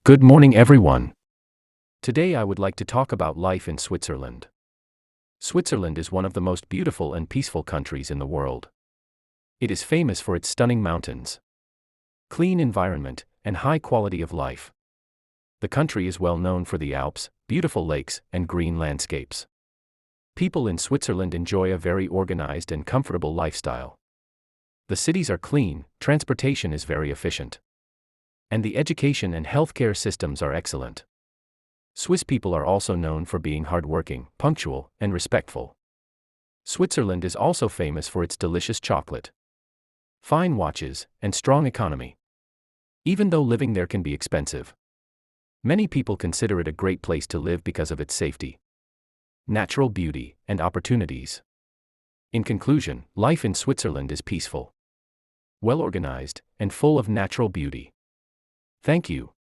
Good morning, everyone. Today I would like to talk about life in Switzerland. Switzerland is one of the most beautiful and peaceful countries in the world. It is famous for its stunning mountains, clean environment, and high quality of life. The country is well known for the Alps, beautiful lakes, and green landscapes. People in Switzerland enjoy a very organized and comfortable lifestyle. The cities are clean, transportation is very efficient, and the education and healthcare systems are excellent. Swiss people are also known for being hardworking, punctual, and respectful. Switzerland is also famous for its delicious chocolate, fine watches, and strong economy. Even though living there can be expensive, many people consider it a great place to live because of its safety, natural beauty, and opportunities. In conclusion, life in Switzerland is peaceful, well organized, and full of natural beauty. Thank you.